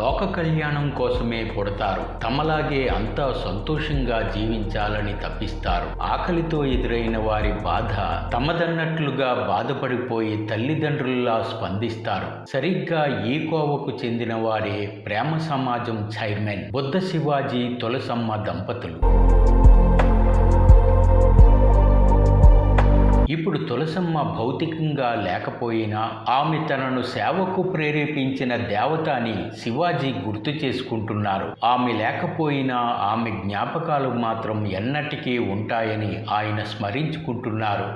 లోక కళ్యాణం కోసమే పుడతారు. తమలాగే అంతా సంతోషంగా జీవించాలని తప్పిస్తారు. ఆకలితో ఎదురైన వారి బాధ తమదన్నట్లుగా బాధపడిపోయి తల్లిదండ్రుల్లా స్పందిస్తారు. సరిగ్గా ఈ కోవకు చెందిన వారే ప్రేమ సమాజం చైర్మన్ బుద్ధ శివాజీ తులసమ్మ దంపతులు. ఇప్పుడు తులసమ్మ భౌతికంగా లేకపోయినా ఆమె తనను సేవకు ప్రేరేపించిన దేవత అని శివాజీ గుర్తు చేసుకుంటున్నారు. ఆమె లేకపోయినా ఆమె జ్ఞాపకాలు మాత్రం ఎన్నటికీ ఉంటాయని ఆయన స్మరించుకుంటున్నారు.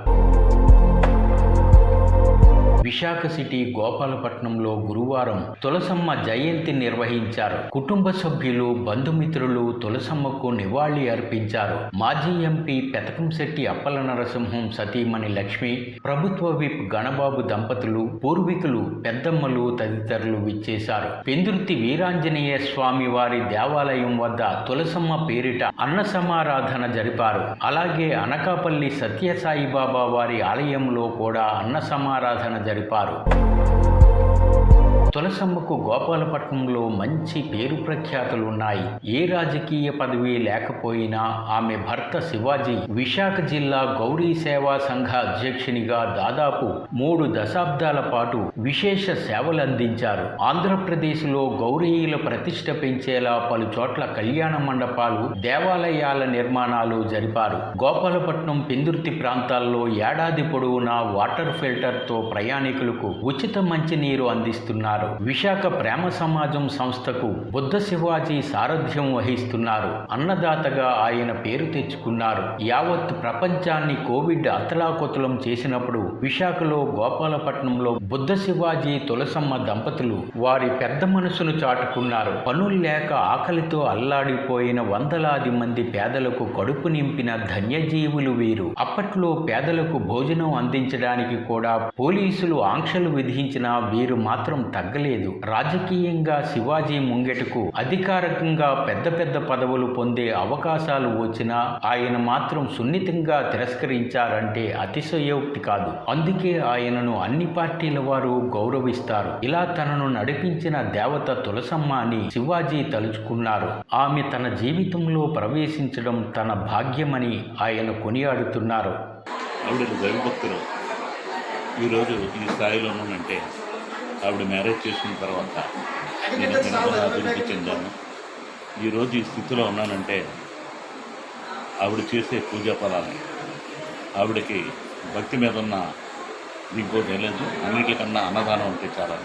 విశాఖ సిటీ గోపాలపట్నంలో గురువారం తులసమ్మ జయంతి నిర్వహించారు. కుటుంబ సభ్యులు, బంధుమిత్రులు తులసమ్మకు నివాళి అర్పించారు. మాజీ ఎంపీ పెతకంశెట్టి అప్పల నరసింహం సతీమణి లక్ష్మి, ప్రభుత్వ విప్ గణబాబు దంపతులు, పూర్వీకులు, పెద్దమ్మలు తదితరులు విచ్చేశారు. పెందుర్తి వీరాంజనేయ స్వామి వారి దేవాలయం వద్ద తులసమ్మ పేరిట అన్న సమారాధన జరిపారు. అలాగే అనకాపల్లి సత్యసాయిబాబా వారి ఆలయంలో కూడా అన్న సమారాధన జరిపారు. తులసమ్మకు గోపాలపట్నంలో మంచి పేరు ప్రఖ్యాతులున్నాయి. ఏ రాజకీయ పదవి లేకపోయినా ఆమె భర్త శివాజీ విశాఖ జిల్లా గౌరీ సేవా సంఘ అధ్యక్షునిగా దాదాపు 3 దశాబ్దాల పాటు విశేష సేవలందించారు. ఆంధ్రప్రదేశ్లో గౌరీయుల ప్రతిష్ఠ పెంచేలా పలు చోట్ల కళ్యాణ మండపాలు, దేవాలయాల నిర్మాణాలు జరిపారు. గోపాలపట్నం, పెందుర్తి ప్రాంతాల్లో ఏడాది పొడవునా వాటర్ ఫిల్టర్తో ప్రయాణికులకు ఉచిత మంచినీరు అందిస్తున్నారు. విశాఖ ప్రేమ సమాజం సంస్థకు బుద్ధ శివాజీ సారథ్యం వహిస్తున్నారు. అన్నదాతగా ఆయన పేరు తెచ్చుకున్నారు. యావత్ ప్రపంచాన్ని కోవిడ్ అతలాకుతలం చేసినప్పుడు విశాఖలో గోపాలపట్నంలో బుద్ధ శివాజీ తులసమ్మ దంపతులు వారి పెద్ద మనసును చాటుకున్నారు. పనులు లేక ఆకలితో అల్లాడిపోయిన వందలాది మంది పేదలకు కడుపు నింపిన ధన్యజీవులు వీరు. అప్పట్లో పేదలకు భోజనం అందించడానికి కూడా పోలీసులు ఆంక్షలు విధించినా వీరు మాత్రం తగ్గలేదు. రాజకీయంగా శివాజీ ముంగెటకు అధికారికంగా పెద్ద పెద్ద పదవులు పొందే అవకాశాలు వచ్చినా ఆయన మాత్రం సున్నితంగా తిరస్కరించారంటే అతిశయోక్తి కాదు. అందుకే ఆయనను అన్ని పార్టీల వారు గౌరవిస్తారు. ఇలా తనను నడిపించిన దేవత తులసమ్మ అని శివాజీ తలుచుకున్నారు. ఆమె తన జీవితంలో ప్రవేశించడం తన భాగ్యమని ఆయన కొనియాడుతున్నారు. ఈరోజు ఈ స్థాయిలో ఉన్నానంటే ఆవిడ మ్యారేజ్ చేసుకున్న తర్వాత నేను ఎంతగానో అభివృద్ధి చెందాను. ఈరోజు ఈ స్థితిలో ఉన్నానంటే ఆవిడ చేసే పూజా ఫలాలు, ఆవిడకి భక్తి మీద ఉన్న ఇంకోటి తెలియదు. అన్నిటికన్నా అన్నదానం అంటే చాలా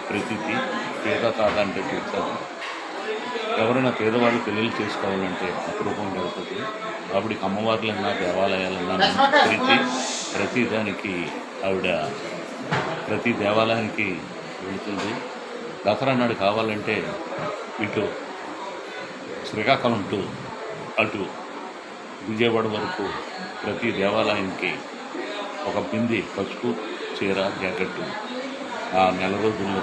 ప్రతీతి. పేద తాత అంటే తీర్చాలి. ఎవరైనా పేదవాళ్ళు పెళ్ళిళ్ళు చేసుకోవాలంటే అపురూపంగా అవుతుంది. ఆవిడకి అమ్మవార్లన్నా, దేవాలయాలన్నా ప్రీతి. ప్రతిదానికి ఆవిడ ప్రతి దేవాలయానికి వెళుతుంది. దసరా నాడు కావాలంటే ఇటు శ్రీకాకుళం అటు విజయవాడ వరకు ప్రతి దేవాలయానికి ఒక బింది పసుపు, చీర, జాకెట్టు ఆ నెల రోజుల్లో,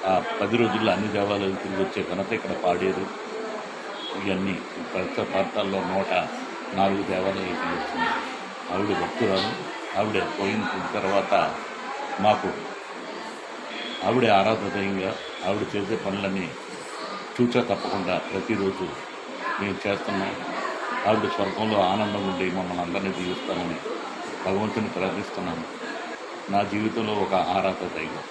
ఆ 10 రోజుల్లో అన్ని దేవాలయాలు తిరిగి వచ్చే ఘనత ఇక్కడ పాడేరు. ఇవన్నీ ప్రాంతాల్లో 104 దేవాలయాలు వచ్చింది. ఆవిడ భక్తురాలు. ఆవిడ పోయిన తర్వాత మాకు ఆవిడే ఆరాధనీయంగా ఆవిడ చేసే పనులన్నీ చూచా తప్పకుండా ప్రతిరోజు మేము చేస్తున్నాం. ఆవిడ స్వర్గంలో ఆనందం ఉండి మమ్మల్ని అందరినీ జీవిస్తామని భగవంతుని ప్రార్థిస్తున్నాను. నా జీవితంలో ఒక ఆరాధన దైవం.